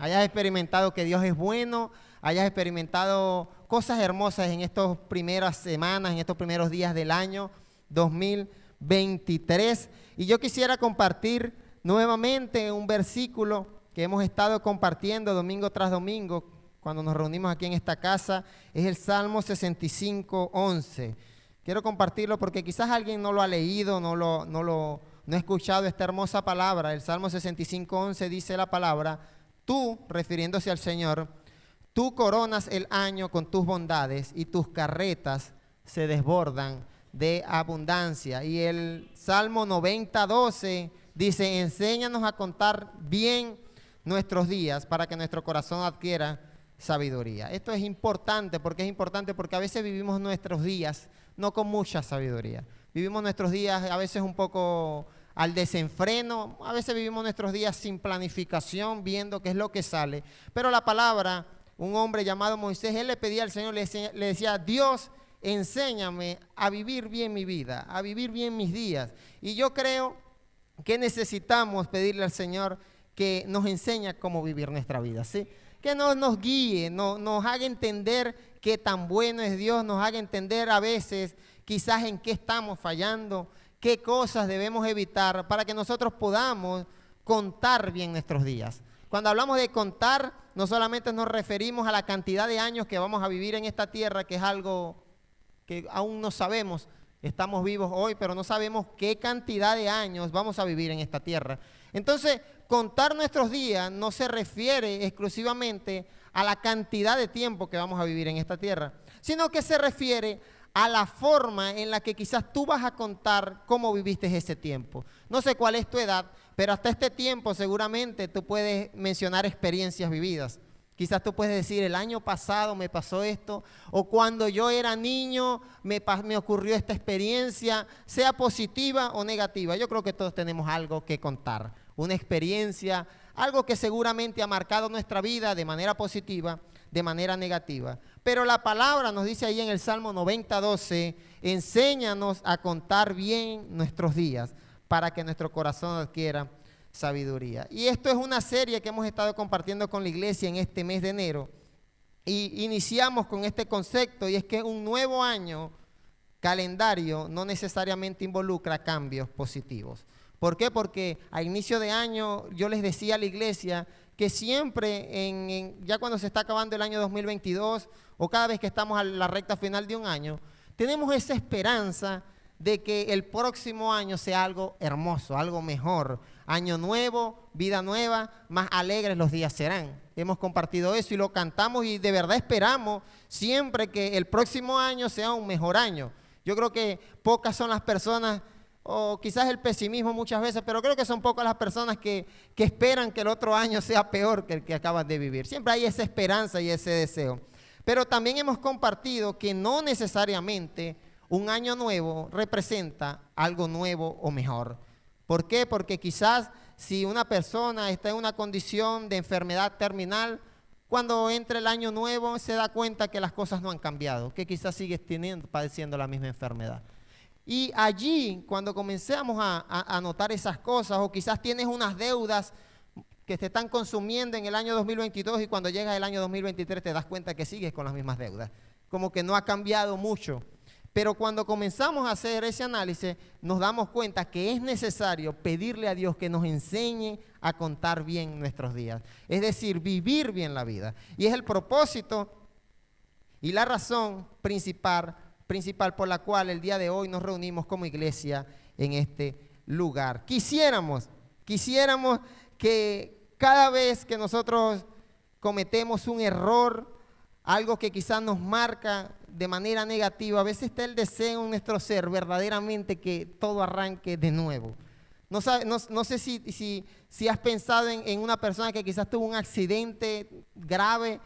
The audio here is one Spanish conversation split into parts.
hayas experimentado que Dios es bueno, hayas experimentado cosas hermosas en estas primeras semanas, en estos primeros días del año 2023. Y yo quisiera compartir nuevamente un versículo que hemos estado compartiendo domingo tras domingo cuando nos reunimos aquí en esta casa. Es el Salmo 65:11. Quiero compartirlo porque quizás alguien no lo ha leído, no ha escuchado esta hermosa palabra. El Salmo 65:11 dice la palabra: tú, refiriéndose al Señor, tú coronas el año con tus bondades y tus carretas se desbordan de abundancia. Y el Salmo 90:12 dice: enséñanos a contar bien nuestros días para que nuestro corazón adquiera sabiduría. Esto es importante porque a veces vivimos nuestros días no con mucha sabiduría. Vivimos nuestros días a veces un poco al desenfreno, a veces vivimos nuestros días sin planificación, viendo qué es lo que sale. Pero la palabra, un hombre llamado Moisés, él le pedía al Señor, le decía: Dios, enséñame a vivir bien mi vida, a vivir bien mis días. Y yo creo que necesitamos pedirle al Señor que nos enseñe cómo vivir nuestra vida, ¿sí? Que nos guíe, nos haga entender qué tan bueno es Dios, nos haga entender a veces quizás en qué estamos fallando, qué cosas debemos evitar para que nosotros podamos contar bien nuestros días. Cuando hablamos de contar, no solamente nos referimos a la cantidad de años que vamos a vivir en esta tierra, que es algo que aún no sabemos. Estamos vivos hoy, pero no sabemos qué cantidad de años vamos a vivir en esta tierra. Entonces, contar nuestros días no se refiere exclusivamente a la cantidad de tiempo que vamos a vivir en esta tierra, sino que se refiere a la forma en la que quizás tú vas a contar cómo viviste ese tiempo. No sé cuál es tu edad, pero hasta este tiempo seguramente tú puedes mencionar experiencias vividas. Quizás tú puedes decir: el año pasado me pasó esto, o cuando yo era niño me ocurrió esta experiencia, sea positiva o negativa. Yo creo que todos tenemos algo que contar, una experiencia, algo que seguramente ha marcado nuestra vida de manera positiva, de manera negativa. Pero la palabra nos dice ahí en el Salmo 90:12: enséñanos a contar bien nuestros días para que nuestro corazón adquiera sabiduría. Y esto es una serie que hemos estado compartiendo con la iglesia en este mes de enero. Y iniciamos con este concepto, y es que un nuevo año calendario no necesariamente involucra cambios positivos. ¿Por qué? Porque a inicio de año yo les decía a la iglesia que siempre, ya cuando se está acabando el año 2022 o cada vez que estamos a la recta final de un año, tenemos esa esperanza de que el próximo año sea algo hermoso, algo mejor. Año nuevo, vida nueva, más alegres los días serán. Hemos compartido eso y lo cantamos, y de verdad esperamos siempre que el próximo año sea un mejor año. Yo creo que pocas son las personas, o quizás el pesimismo muchas veces, pero creo que son pocas las personas que esperan que el otro año sea peor que el que acabas de vivir. Siempre hay esa esperanza y ese deseo. Pero también hemos compartido que no necesariamente un año nuevo representa algo nuevo o mejor. ¿Por qué? Porque quizás si una persona está en una condición de enfermedad terminal, cuando entra el año nuevo se da cuenta que las cosas no han cambiado, que quizás sigues padeciendo la misma enfermedad. Y allí, cuando comenzamos a notar esas cosas, o quizás tienes unas deudas que te están consumiendo en el año 2022 y cuando llega el año 2023 te das cuenta que sigues con las mismas deudas, como que no ha cambiado mucho. Pero cuando comenzamos a hacer ese análisis, nos damos cuenta que es necesario pedirle a Dios que nos enseñe a contar bien nuestros días. Es decir, vivir bien la vida. Y es el propósito y la razón principal por la cual el día de hoy nos reunimos como iglesia en este lugar. Quisiéramos que cada vez que nosotros cometemos un error, algo que quizás nos marca de manera negativa, a veces está el deseo en nuestro ser verdaderamente que todo arranque de nuevo. No sé si has pensado en una persona que quizás tuvo un accidente grave,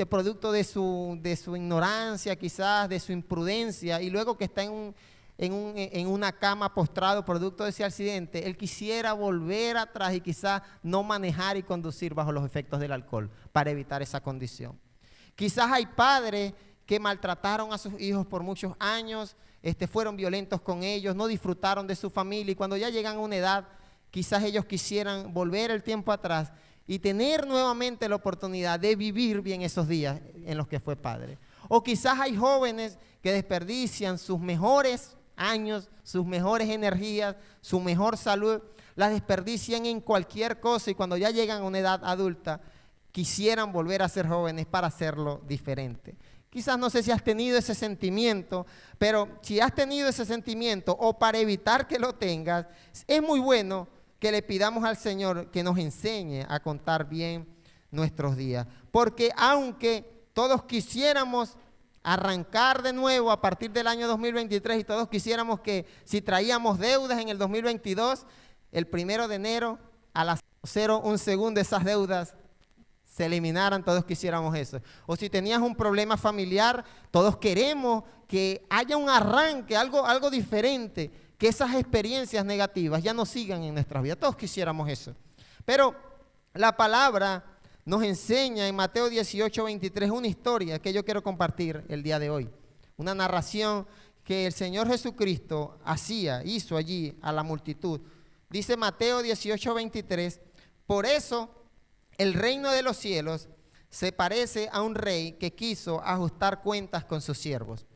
producto de su ignorancia, quizás de su imprudencia, y luego que está en una cama postrado producto de ese accidente, él quisiera volver atrás y quizás no manejar y conducir bajo los efectos del alcohol para evitar esa condición. Quizás hay padres que maltrataron a sus hijos por muchos años, fueron violentos con ellos, no disfrutaron de su familia, y cuando ya llegan a una edad, quizás ellos quisieran volver el tiempo atrás y tener nuevamente la oportunidad de vivir bien esos días en los que fue padre. O quizás hay jóvenes que desperdician sus mejores años, sus mejores energías, su mejor salud, las desperdician en cualquier cosa y cuando ya llegan a una edad adulta, quisieran volver a ser jóvenes para hacerlo diferente. Quizás no sé si has tenido ese sentimiento, pero si has tenido ese sentimiento o para evitar que lo tengas, es muy bueno que le pidamos al Señor que nos enseñe a contar bien nuestros días. Porque aunque todos quisiéramos arrancar de nuevo a partir del año 2023 y todos quisiéramos que si traíamos deudas en el 2022, el 1 de enero a las 0,1 segundo esas deudas se eliminaran, todos quisiéramos eso. O si tenías un problema familiar, todos queremos que haya un arranque, algo diferente, que esas experiencias negativas ya no sigan en nuestras vidas. Todos quisiéramos eso. Pero la palabra nos enseña en Mateo 18:23 una historia que yo quiero compartir el día de hoy. Una narración que el Señor Jesucristo hizo allí a la multitud. Dice Mateo 18:23, por eso el reino de los cielos se parece a un rey que quiso ajustar cuentas con sus siervos.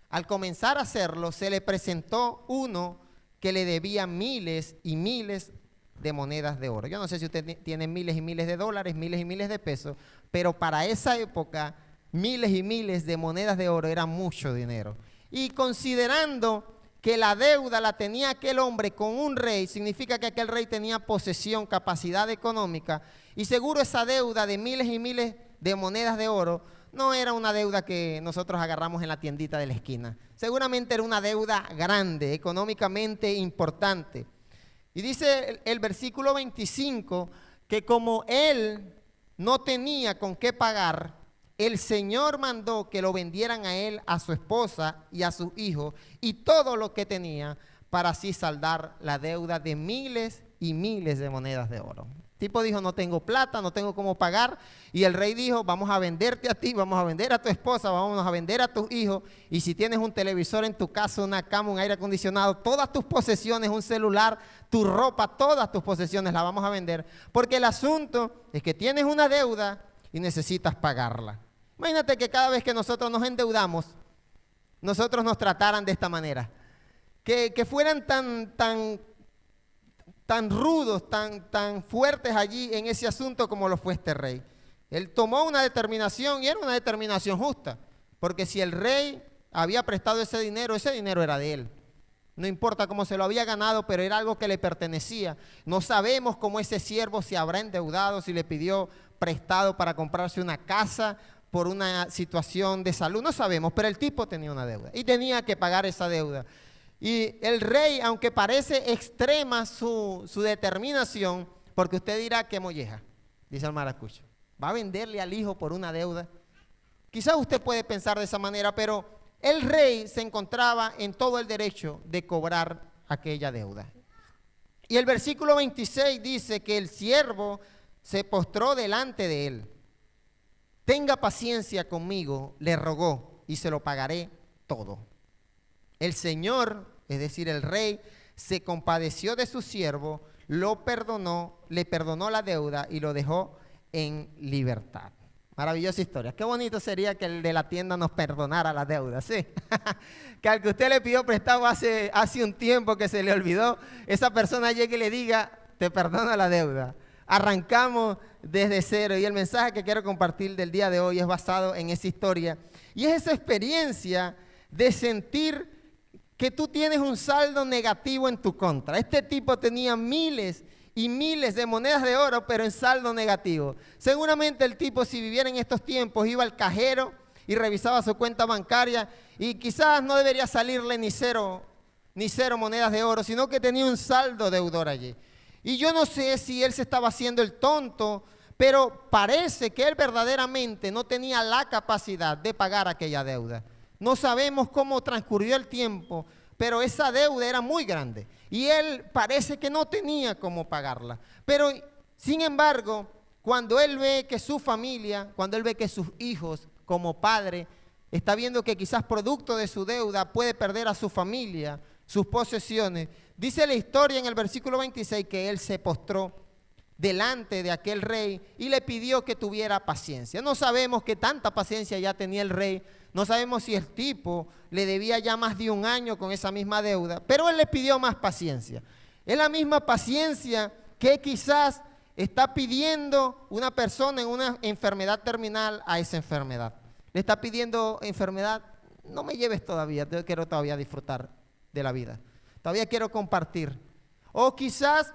Al comenzar a hacerlo, se le presentó uno que le debía miles y miles de monedas de oro. Yo no sé si usted tiene miles y miles de dólares, miles y miles de pesos, pero para esa época, miles y miles de monedas de oro era mucho dinero. Y considerando que la deuda la tenía aquel hombre con un rey, significa que aquel rey tenía posesión, capacidad económica, y seguro esa deuda de miles y miles de monedas de oro no era una deuda que nosotros agarramos en la tiendita de la esquina. Seguramente era una deuda grande, económicamente importante. Y dice el versículo 25 que como él no tenía con qué pagar, el Señor mandó que lo vendieran a él, a su esposa y a sus hijos y todo lo que tenía para así saldar la deuda de miles y miles de monedas de oro. El tipo dijo, no tengo plata, no tengo cómo pagar. Y el rey dijo, vamos a venderte a ti, vamos a vender a tu esposa, vamos a vender a tus hijos. Y si tienes un televisor en tu casa, una cama, un aire acondicionado, todas tus posesiones, un celular, tu ropa, todas tus posesiones las vamos a vender. Porque el asunto es que tienes una deuda y necesitas pagarla. Imagínate que cada vez que nosotros nos endeudamos, nosotros nos trataran de esta manera. Que fueran tan rudos, tan fuertes allí en ese asunto como lo fue este rey. Él tomó una determinación y era una determinación justa. Porque si el rey había prestado ese dinero era de él. No importa cómo se lo había ganado, pero era algo que le pertenecía. No sabemos cómo ese siervo se habrá endeudado, si le pidió prestado para comprarse una casa por una situación de salud, no sabemos, pero el tipo tenía una deuda y tenía que pagar esa deuda. Y el rey, aunque parece extrema su determinación, porque usted dirá que molleja, dice el maracucho, va a venderle al hijo por una deuda. Quizás usted puede pensar de esa manera, pero el rey se encontraba en todo el derecho de cobrar aquella deuda. Y el versículo 26 dice que el siervo se postró delante de él. Tenga paciencia conmigo, le rogó, y se lo pagaré todo. El Señor, es decir, el rey, se compadeció de su siervo, lo perdonó, le perdonó la deuda y lo dejó en libertad. Maravillosa historia. Qué bonito sería que el de la tienda nos perdonara la deuda, ¿sí? Que al que usted le pidió prestado hace un tiempo que se le olvidó, esa persona llegue y le diga, te perdono la deuda. Arrancamos desde cero y el mensaje que quiero compartir del día de hoy es basado en esa historia. Y es esa experiencia de sentir que tú tienes un saldo negativo en tu contra. Este tipo tenía miles y miles de monedas de oro, pero en saldo negativo. Seguramente el tipo, si viviera en estos tiempos, iba al cajero y revisaba su cuenta bancaria y quizás no debería salirle ni cero monedas de oro, sino que tenía un saldo deudor allí. Y yo no sé si él se estaba haciendo el tonto, pero parece que él verdaderamente no tenía la capacidad de pagar aquella deuda. No sabemos cómo transcurrió el tiempo, pero esa deuda era muy grande y él parece que no tenía cómo pagarla. Pero, sin embargo, cuando él ve que su familia, cuando él ve que sus hijos como padre, está viendo que quizás producto de su deuda puede perder a su familia, sus posesiones, dice la historia en el versículo 26 que él se postró delante de aquel rey y le pidió que tuviera paciencia. No sabemos qué tanta paciencia ya tenía el rey, no sabemos si el tipo le debía ya más de 1 año con esa misma deuda, pero él le pidió más paciencia. Es la misma paciencia que quizás está pidiendo una persona en una enfermedad terminal a esa enfermedad. Le está pidiendo enfermedad, no me lleves todavía, yo quiero todavía disfrutar de la vida, todavía quiero compartir. O quizás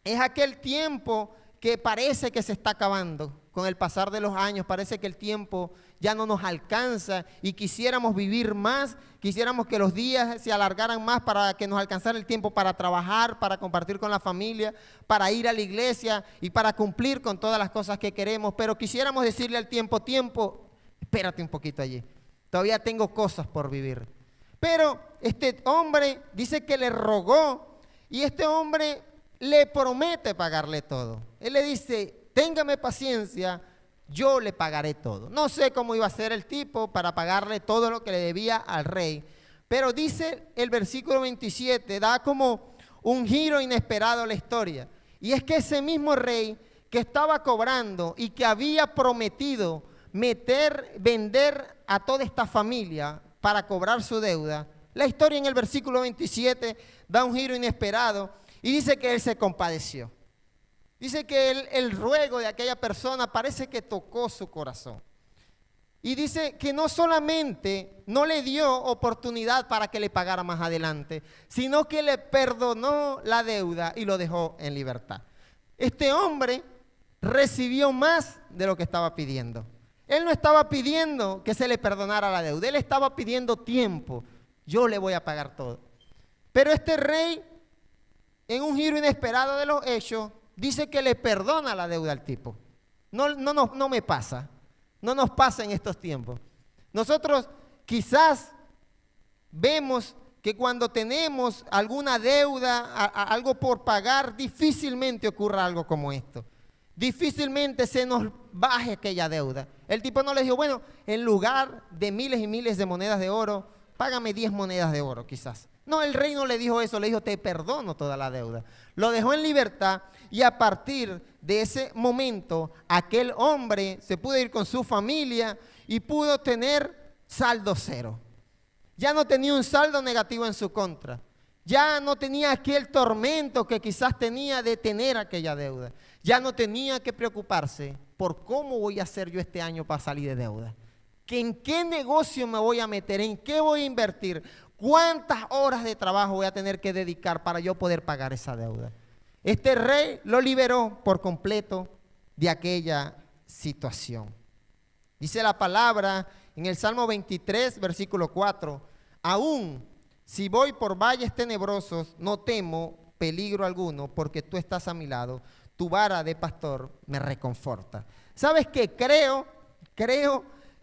es aquel tiempo que parece que se está acabando. Con el pasar de los años parece que el tiempo ya no nos alcanza y quisiéramos vivir más, quisiéramos que los días se alargaran más para que nos alcanzara el tiempo para trabajar, para compartir con la familia, para ir a la iglesia y para cumplir con todas las cosas que queremos. Pero quisiéramos decirle al tiempo, espérate un poquito allí, todavía tengo cosas por vivir. Pero este hombre dice que le rogó y este hombre le promete pagarle todo. Él le dice, téngame paciencia, yo le pagaré todo. No sé cómo iba a ser el tipo para pagarle todo lo que le debía al rey, pero dice el versículo 27, da como un giro inesperado a la historia. Y es que ese mismo rey que estaba cobrando y que había prometido vender a toda esta familia para cobrar su deuda, la historia en el versículo 27 da un giro inesperado y dice que él se compadeció. Dice que el ruego de aquella persona parece que tocó su corazón. Y dice que no solamente no le dio oportunidad para que le pagara más adelante, sino que le perdonó la deuda y lo dejó en libertad. Este hombre recibió más de lo que estaba pidiendo. Él no estaba pidiendo que se le perdonara la deuda, él estaba pidiendo tiempo. Yo le voy a pagar todo. Pero este rey, en un giro inesperado de los hechos, dice que le perdona la deuda al tipo. No me pasa. No nos pasa en estos tiempos. Nosotros quizás vemos que cuando tenemos alguna deuda, algo por pagar, difícilmente ocurra algo como esto. Difícilmente se nos baje aquella deuda. El tipo no le dijo, bueno, en lugar de miles y miles de monedas de oro, págame 10 monedas de oro quizás. No, el rey no le dijo eso, le dijo, te perdono toda la deuda. Lo dejó en libertad y a partir de ese momento, aquel hombre se pudo ir con su familia y pudo tener saldo cero. Ya no tenía un saldo negativo en su contra. Ya no tenía aquel tormento que quizás tenía de tener aquella deuda. Ya no tenía que preocuparse por cómo voy a hacer yo este año para salir de deuda. ¿En qué negocio me voy a meter? ¿En qué voy a invertir? ¿Cuántas horas de trabajo voy a tener que dedicar para yo poder pagar esa deuda? Este rey lo liberó por completo de aquella situación. Dice la palabra en el Salmo 23, versículo 4, aún si voy por valles tenebrosos, no temo peligro alguno, porque tú estás a mi lado, tu vara de pastor me reconforta. ¿Sabes qué? Creo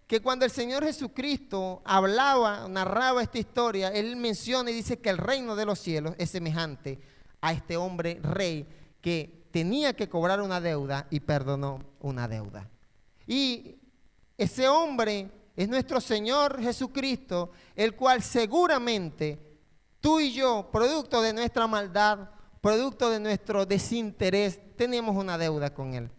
que cuando el Señor Jesucristo narraba esta historia, Él menciona y dice que el reino de los cielos es semejante a este hombre rey que tenía que cobrar una deuda y perdonó una deuda. Y ese hombre es nuestro Señor Jesucristo, el cual seguramente tú y yo, producto de nuestra maldad, producto de nuestro desinterés, tenemos una deuda con Él.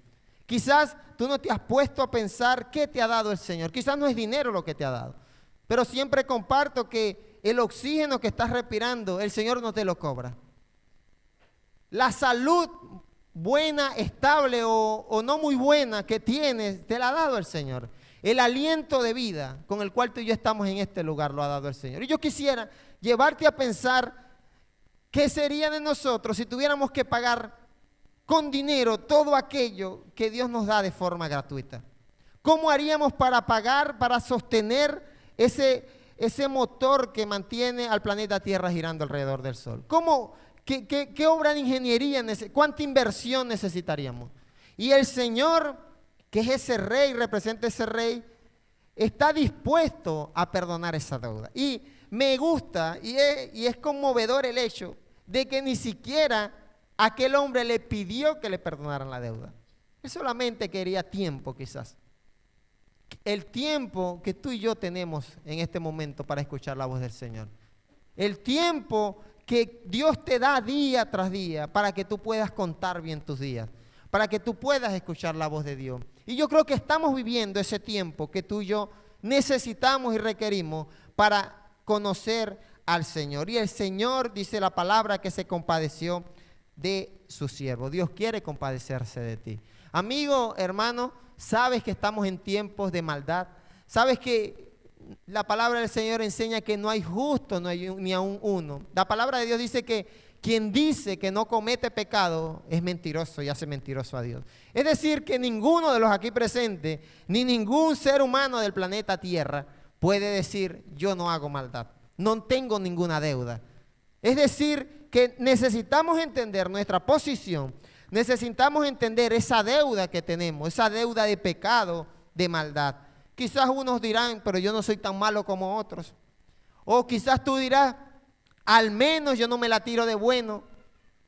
Quizás tú no te has puesto a pensar qué te ha dado el Señor. Quizás no es dinero lo que te ha dado. Pero siempre comparto que el oxígeno que estás respirando, el Señor no te lo cobra. La salud buena, estable o no muy buena que tienes, te la ha dado el Señor. El aliento de vida con el cual tú y yo estamos en este lugar lo ha dado el Señor. Y yo quisiera llevarte a pensar qué sería de nosotros si tuviéramos que pagar con dinero todo aquello que Dios nos da de forma gratuita. ¿Cómo haríamos para pagar, para sostener ese motor que mantiene al planeta Tierra girando alrededor del Sol? ¿Qué obra de ingeniería, cuánta inversión necesitaríamos? Y el Señor, que es ese rey, representa ese rey, está dispuesto a perdonar esa deuda. Y me gusta y es conmovedor el hecho de que ni siquiera aquel hombre le pidió que le perdonaran la deuda. Él solamente quería tiempo quizás. El tiempo que tú y yo tenemos en este momento para escuchar la voz del Señor. El tiempo que Dios te da día tras día para que tú puedas contar bien tus días. para que tú puedas escuchar la voz de Dios. Y yo creo que estamos viviendo ese tiempo que tú y yo necesitamos y requerimos para conocer al Señor. Y el Señor, dice la palabra, que se compadeció de su siervo. Dios quiere compadecerse de ti. Amigo, hermano, sabes que estamos en tiempos de maldad. Sabes que la palabra del Señor enseña que no hay justo, no hay ni aún uno. La palabra de Dios dice que quien dice que no comete pecado es mentiroso y hace mentiroso a Dios. Es decir, que ninguno de los aquí presentes, ni ningún ser humano del planeta Tierra puede decir yo no hago maldad, no tengo ninguna deuda. Es decir, que necesitamos entender nuestra posición, necesitamos entender esa deuda que tenemos, esa deuda de pecado, de maldad. Quizás unos dirán, pero yo no soy tan malo como otros. O quizás tú dirás, al menos yo no me la tiro de bueno,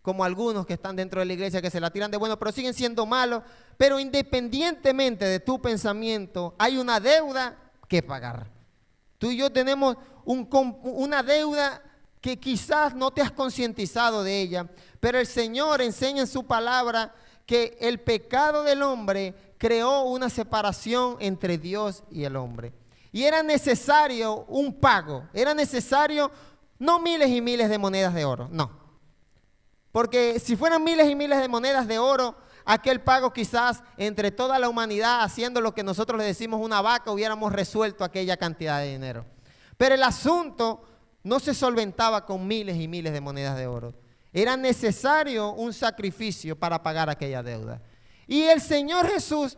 como algunos que están dentro de la iglesia que se la tiran de bueno, pero siguen siendo malos. Pero independientemente de tu pensamiento, hay una deuda que pagar. Tú y yo tenemos una deuda que quizás no te has concientizado de ella, pero el Señor enseña en su palabra que el pecado del hombre creó una separación entre Dios y el hombre. Y era necesario un pago, era necesario no miles y miles de monedas de oro, no. Porque si fueran miles y miles de monedas de oro, aquel pago quizás entre toda la humanidad, haciendo lo que nosotros le decimos una vaca, hubiéramos resuelto aquella cantidad de dinero. Pero el asunto no se solventaba con miles y miles de monedas de oro. Era necesario un sacrificio para pagar aquella deuda. Y el Señor Jesús,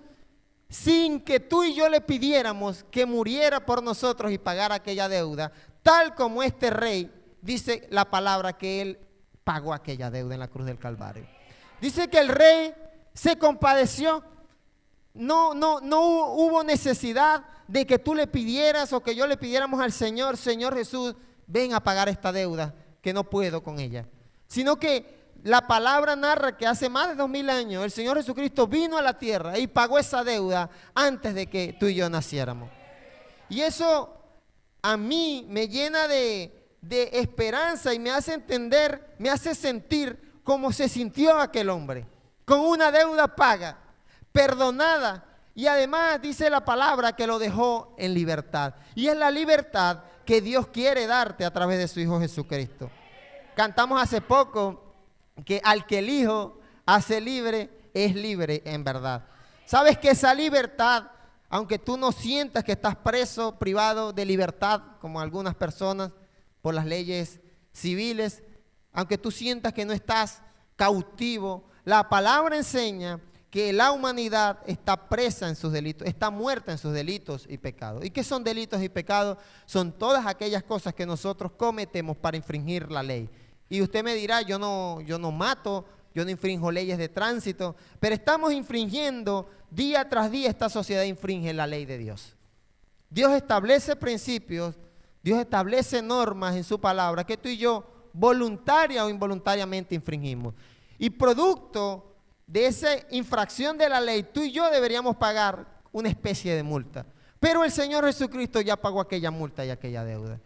sin que tú y yo le pidiéramos que muriera por nosotros y pagara aquella deuda, tal como este rey, dice la palabra que él pagó aquella deuda en la cruz del Calvario. Dice que el rey se compadeció. No hubo necesidad de que tú le pidieras o que yo le pidiéramos al Señor, Señor Jesús, ven a pagar esta deuda, que no puedo con ella. Sino que la palabra narra que hace más de 2000 años el Señor Jesucristo vino a la tierra y pagó esa deuda antes de que tú y yo naciéramos. Y eso a mí me llena de esperanza y me hace entender, me hace sentir cómo se sintió aquel hombre, con una deuda paga, perdonada, y además dice la palabra que lo dejó en libertad. Y es la libertad que Dios quiere darte a través de su Hijo Jesucristo. Cantamos hace poco que al que el Hijo hace libre, es libre en verdad. ¿Sabes que esa libertad, aunque tú no sientas que estás preso, privado de libertad, como algunas personas por las leyes civiles, aunque tú sientas que no estás cautivo, la palabra enseña que la humanidad está presa en sus delitos, está muerta en sus delitos y pecados. ¿Y qué son delitos y pecados? Son todas aquellas cosas que nosotros cometemos para infringir la ley. Y usted me dirá, yo no mato, yo no infrinjo leyes de tránsito, pero estamos infringiendo día tras día, esta sociedad infringe la ley de Dios. Dios establece principios, Dios establece normas en su palabra que tú y yo voluntaria o involuntariamente infringimos. Y producto de esa infracción de la ley, tú y yo deberíamos pagar una especie de multa. Pero el Señor Jesucristo ya pagó aquella multa y aquella deuda.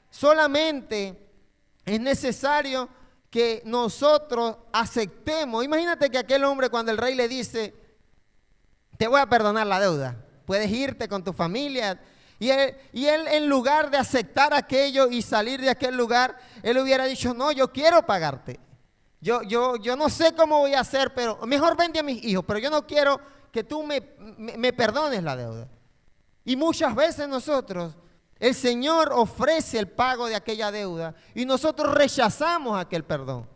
Solamente es necesario que nosotros aceptemos. Imagínate que aquel hombre, cuando el rey le dice, te voy a perdonar la deuda, puedes irte con tu familia. Y él en lugar de aceptar aquello y salir de aquel lugar, él hubiera dicho, no, yo quiero pagarte. Yo no sé cómo voy a hacer, pero mejor vende a mis hijos, pero yo no quiero que tú me perdones la deuda. Y muchas veces nosotros, el Señor ofrece el pago de aquella deuda y nosotros rechazamos aquel perdón.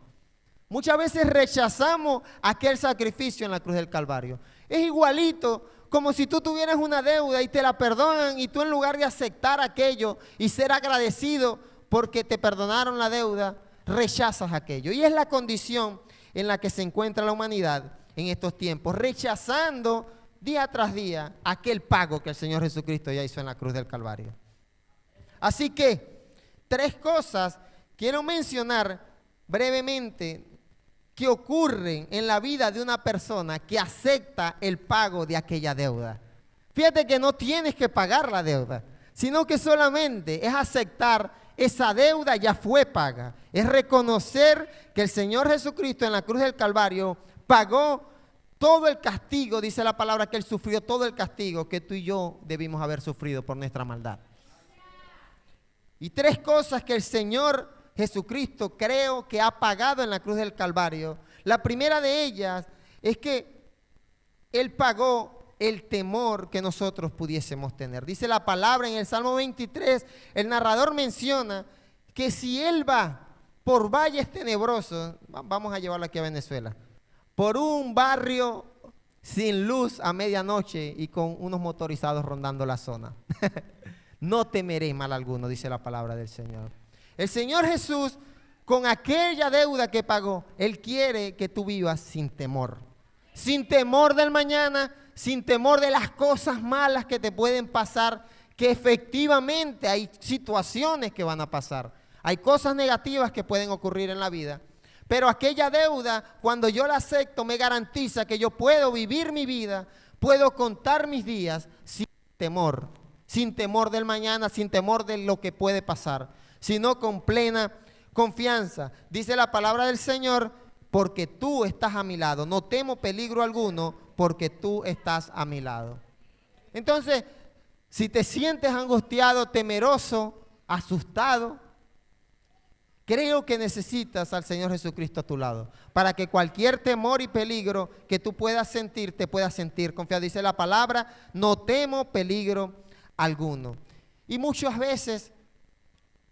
Muchas veces rechazamos aquel sacrificio en la cruz del Calvario. Es igualito como si tú tuvieras una deuda y te la perdonan y tú en lugar de aceptar aquello y ser agradecido porque te perdonaron la deuda, rechazas aquello. Y es la condición en la que se encuentra la humanidad en estos tiempos, rechazando día tras día aquel pago que el Señor Jesucristo ya hizo en la cruz del Calvario. Así que 3 cosas quiero mencionar brevemente que ocurren en la vida de una persona que acepta el pago de aquella deuda. Fíjate que no tienes que pagar la deuda, sino que solamente es aceptar esa deuda ya fue paga. Es reconocer que el Señor Jesucristo en la cruz del Calvario pagó todo el castigo, dice la palabra que Él sufrió todo el castigo que tú y yo debimos haber sufrido por nuestra maldad. Y 3 cosas que el Señor Jesucristo creo que ha pagado en la cruz del Calvario. La primera de ellas es que Él pagó el temor que nosotros pudiésemos tener. Dice la palabra en el Salmo 23, el narrador menciona que si Él va por valles tenebrosos, vamos a llevarlo aquí a Venezuela, por un barrio sin luz a medianoche y con unos motorizados rondando la zona. No temeré mal alguno, dice la palabra del Señor. El Señor Jesús, con aquella deuda que pagó, Él quiere que tú vivas sin temor. Sin temor del mañana, sin temor de las cosas malas que te pueden pasar, que efectivamente hay situaciones que van a pasar. Hay cosas negativas que pueden ocurrir en la vida. Pero aquella deuda, cuando yo la acepto, me garantiza que yo puedo vivir mi vida, puedo contar mis días sin temor del mañana, sin temor de lo que puede pasar, sino con plena confianza. Dice la palabra del Señor, porque tú estás a mi lado, no temo peligro alguno, porque tú estás a mi lado. Entonces, si te sientes angustiado, temeroso, asustado, creo que necesitas al Señor Jesucristo a tu lado, para que cualquier temor y peligro que tú puedas sentir, te puedas sentir confiado. Dice la palabra, no temo peligro alguno. Y muchas veces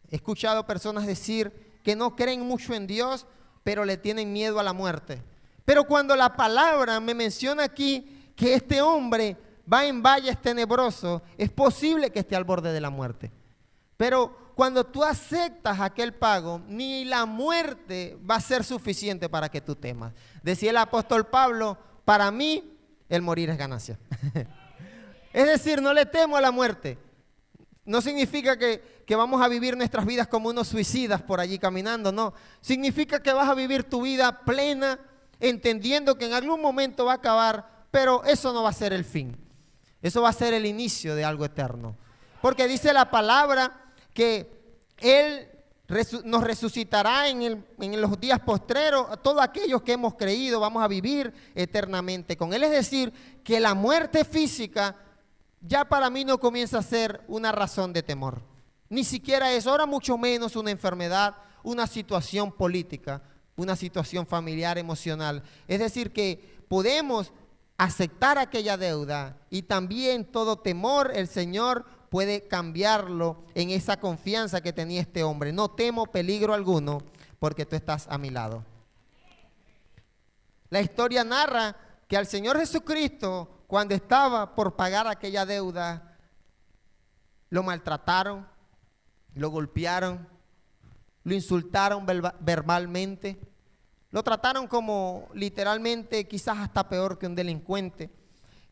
he escuchado personas decir que no creen mucho en Dios, pero le tienen miedo a la muerte. Pero cuando la palabra me menciona aquí que este hombre va en valles tenebrosos, es posible que esté al borde de la muerte. Pero cuando tú aceptas aquel pago, ni la muerte va a ser suficiente para que tú temas. Decía el apóstol Pablo, para mí el morir es ganancia. Es decir, no le temo a la muerte. No significa que vamos a vivir nuestras vidas como unos suicidas por allí caminando, no. Significa que vas a vivir tu vida plena, entendiendo que en algún momento va a acabar, pero eso no va a ser el fin. Eso va a ser el inicio de algo eterno. Porque dice la palabra que Él nos resucitará en los días postreros. A todos aquellos que hemos creído vamos a vivir eternamente con Él. Es decir, que la muerte física ya para mí no comienza a ser una razón de temor. Ni siquiera eso, ahora mucho menos una enfermedad, una situación política, una situación familiar, emocional. Es decir, que podemos aceptar aquella deuda y también todo temor, el Señor puede cambiarlo en esa confianza que tenía este hombre. No temo peligro alguno porque tú estás a mi lado. La historia narra que al Señor Jesucristo, cuando estaba por pagar aquella deuda, lo maltrataron, lo golpearon, lo insultaron verbalmente, lo trataron como literalmente quizás hasta peor que un delincuente.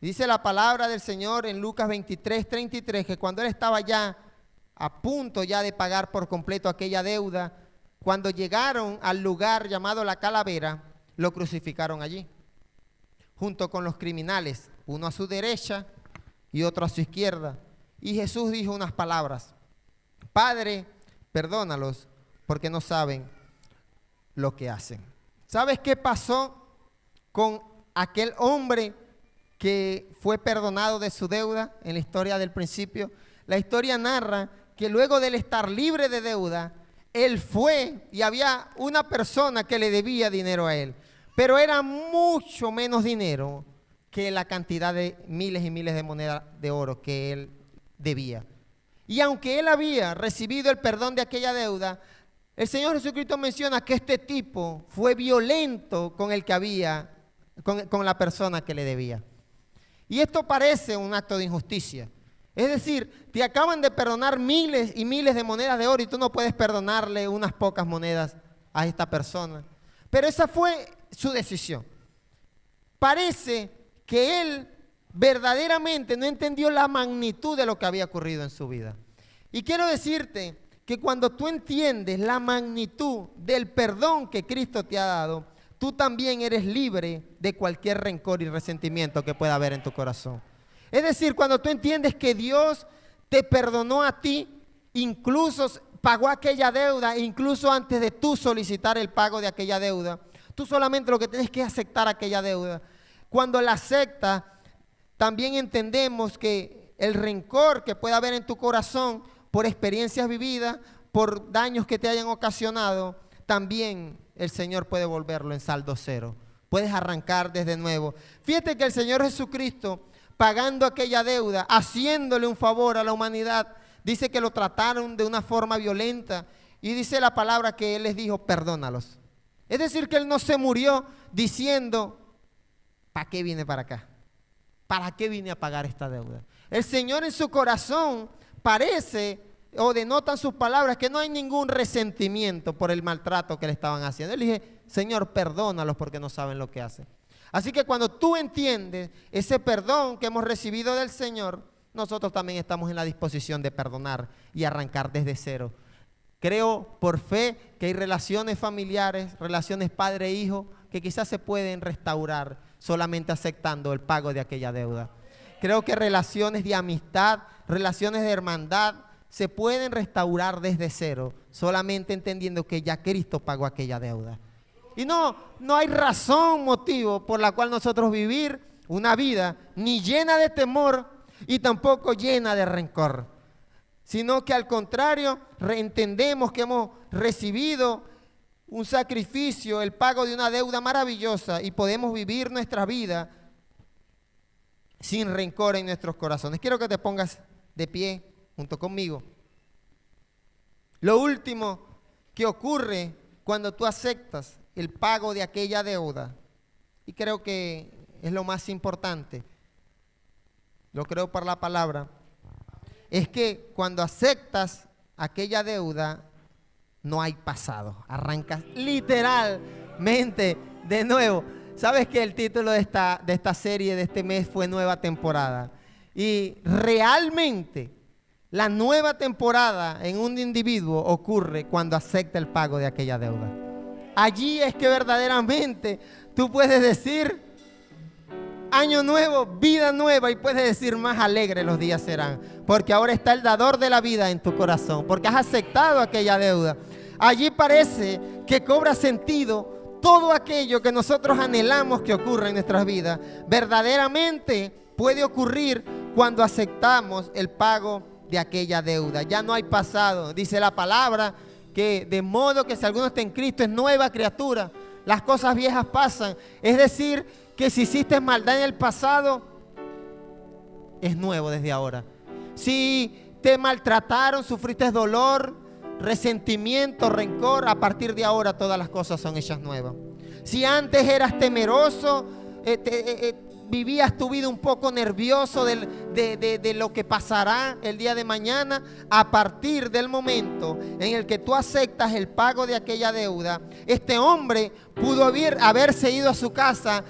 Y dice la palabra del Señor en Lucas 23:33 que cuando Él estaba ya a punto ya de pagar por completo aquella deuda, cuando llegaron al lugar llamado la Calavera, lo crucificaron allí, junto con los criminales, uno a su derecha y otro a su izquierda. Y Jesús dijo unas palabras: Padre, perdónalos porque no saben lo que hacen. ¿Sabes qué pasó con aquel hombre que fue perdonado de su deuda en la historia del principio? La historia narra que luego de él estar libre de deuda, él fue y había una persona que le debía dinero a él, pero era mucho menos dinero que la cantidad de miles y miles de monedas de oro que él debía. Y aunque él había recibido el perdón de aquella deuda, el Señor Jesucristo menciona que este tipo fue violento con el que había, con la persona que le debía. Y esto parece un acto de injusticia. Es decir, te acaban de perdonar miles y miles de monedas de oro y tú no puedes perdonarle unas pocas monedas a esta persona. Pero esa fue su decisión. Parece que él verdaderamente no entendió la magnitud de lo que había ocurrido en su vida. Y quiero decirte que cuando tú entiendes la magnitud del perdón que Cristo te ha dado, tú también eres libre de cualquier rencor y resentimiento que pueda haber en tu corazón. Es decir, cuando tú entiendes que Dios te perdonó a ti, incluso pagó aquella deuda, incluso antes de tú solicitar el pago de aquella deuda, tú solamente lo que tienes que aceptar aquella deuda. Cuando la aceptas, también entendemos que el rencor que puede haber en tu corazón por experiencias vividas, por daños que te hayan ocasionado, también el Señor puede volverlo en saldo cero. Puedes arrancar desde nuevo. Fíjate que el Señor Jesucristo, pagando aquella deuda, haciéndole un favor a la humanidad, dice que lo trataron de una forma violenta y dice la palabra que Él les dijo, perdónalos. Es decir, que Él no se murió diciendo, ¿para qué vine para acá? ¿Para qué vine a pagar esta deuda? El Señor en su corazón parece o denotan sus palabras que no hay ningún resentimiento por el maltrato que le estaban haciendo. Él dije, Señor, perdónalos porque no saben lo que hacen. Así que cuando tú entiendes ese perdón que hemos recibido del Señor, nosotros también estamos en la disposición de perdonar y arrancar desde cero. Creo por fe que hay relaciones familiares, relaciones padre-hijo, que quizás se pueden restaurar solamente aceptando el pago de aquella deuda. Creo que relaciones de amistad, relaciones de hermandad, se pueden restaurar desde cero, solamente entendiendo que ya Cristo pagó aquella deuda. Y no hay razón, motivo por la cual nosotros vivir una vida ni llena de temor y tampoco llena de rencor, sino que al contrario, entendemos que hemos recibido un sacrificio, el pago de una deuda maravillosa y podemos vivir nuestra vida sin rencor en nuestros corazones. Quiero que te pongas de pie junto conmigo. Lo último que ocurre cuando tú aceptas el pago de aquella deuda, y creo que es lo más importante, lo creo por la palabra, es que cuando aceptas aquella deuda, no hay pasado. Arrancas literalmente de nuevo. ¿Sabes que el título de esta serie de este mes fue Nueva Temporada? Y realmente la nueva temporada en un individuo ocurre cuando acepta el pago de aquella deuda. Allí es que verdaderamente tú puedes decir año nuevo, vida nueva, y puedes decir más alegre los días serán, porque ahora está el dador de la vida en tu corazón, porque has aceptado aquella deuda. Allí parece que cobra sentido todo aquello que nosotros anhelamos que ocurra en nuestras vidas. Verdaderamente puede ocurrir cuando aceptamos el pago de aquella deuda. Ya no hay pasado. Dice la palabra que de modo que si alguno está en Cristo es nueva criatura. Las cosas viejas pasan. Es decir, que si hiciste maldad en el pasado, es nuevo desde ahora. Si te maltrataron, sufriste dolor, resentimiento, rencor, a partir de ahora todas las cosas son hechas nuevas. Si antes eras temeroso, vivías tu vida un poco nervioso de lo que pasará el día de mañana, a partir del momento en el que tú aceptas el pago de aquella deuda, este hombre pudo haberse ido a su casa,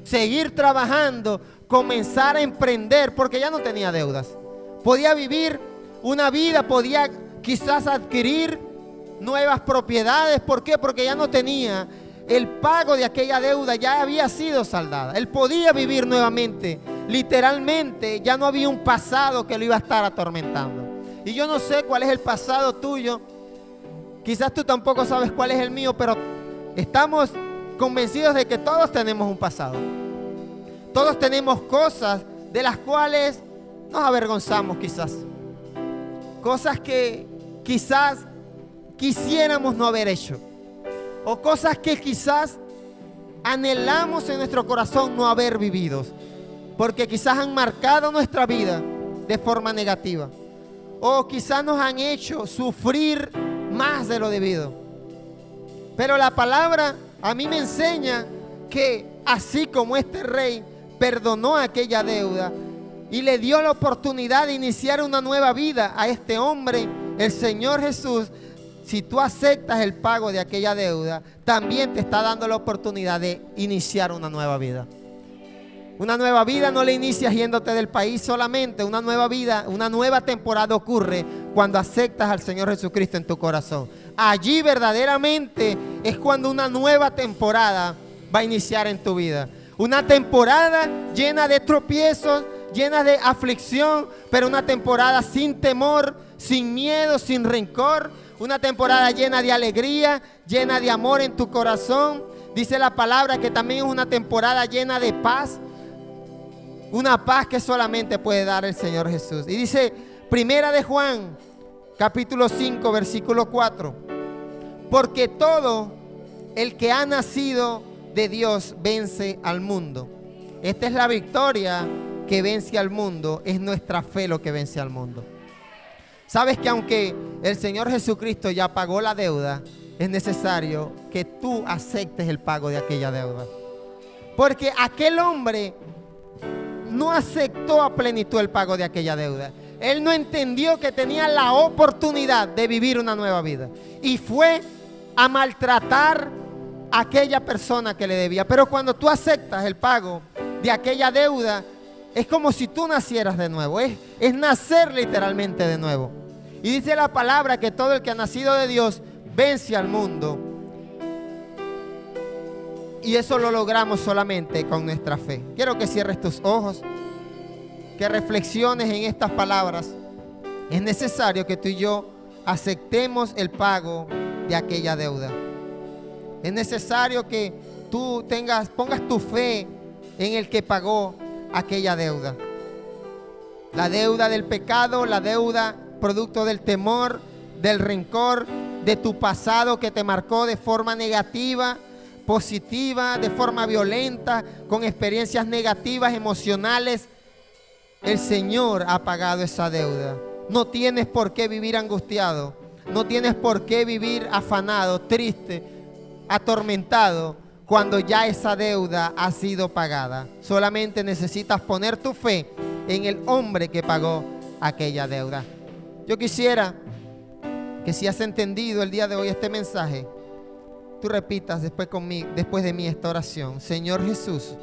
seguir trabajando, comenzar a emprender, porque ya no tenía deudas. Podía vivir una vida, podía quizás adquirir nuevas propiedades. ¿Por qué? Porque ya no tenía el pago de aquella deuda, ya había sido saldada. Él podía vivir nuevamente. Literalmente ya no había un pasado que lo iba a estar atormentando. Y yo no sé cuál es el pasado tuyo. Quizás tú tampoco sabes cuál es el mío, pero estamos convencidos de que todos tenemos un pasado. Todos tenemos cosas de las cuales nos avergonzamos quizás. Cosas que quizás quisiéramos no haber hecho. O cosas que quizás anhelamos en nuestro corazón no haber vivido. Porque quizás han marcado nuestra vida de forma negativa. O quizás nos han hecho sufrir más de lo debido. Pero la palabra a mí me enseña que así como este rey perdonó aquella deuda y le dio la oportunidad de iniciar una nueva vida a este hombre, el Señor Jesús, si tú aceptas el pago de aquella deuda, también te está dando la oportunidad de iniciar una nueva vida. Una nueva vida no la inicias yéndote del país solamente. Una nueva vida, una nueva temporada ocurre cuando aceptas al Señor Jesucristo en tu corazón. Allí verdaderamente es cuando una nueva temporada va a iniciar en tu vida. Una temporada llena de tropiezos, llena de aflicción, pero una temporada sin temor, sin miedo, sin rencor. Una temporada llena de alegría, llena de amor en tu corazón, Dice la palabra que también es una temporada llena de paz. Una paz que solamente puede dar el Señor Jesús. Y dice Primera de Juan, capítulo 5, versículo 4. Porque todo el que ha nacido de Dios vence al mundo. Esta es la victoria que vence al mundo. Es nuestra fe lo que vence al mundo. Sabes que aunque el Señor Jesucristo ya pagó la deuda, es necesario que tú aceptes el pago de aquella deuda. Porque aquel hombre no aceptó a plenitud el pago de aquella deuda. Él no entendió que tenía la oportunidad de vivir una nueva vida. Y fue a maltratar a aquella persona que le debía. Pero cuando tú aceptas el pago de aquella deuda, es como si tú nacieras de nuevo. Es nacer literalmente de nuevo. Y dice la palabra que todo el que ha nacido de Dios vence al mundo. Y eso lo logramos solamente con nuestra fe. Quiero que cierres tus ojos, que reflexiones en estas palabras. Es necesario que tú y yo aceptemos el pago de aquella deuda. Es necesario que tú pongas tu fe en el que pagó aquella deuda. La deuda del pecado, la deuda producto del temor, del rencor, de tu pasado que te marcó de forma negativa, positiva, de forma violenta, con experiencias negativas, emocionales. El Señor ha pagado esa deuda. No tienes por qué vivir angustiado. No tienes por qué vivir afanado, triste, atormentado, cuando ya esa deuda ha sido pagada. Solamente necesitas poner tu fe en el hombre que pagó aquella deuda. Yo quisiera que si has entendido el día de hoy este mensaje, tú repitas después de mí esta oración. Señor Jesús,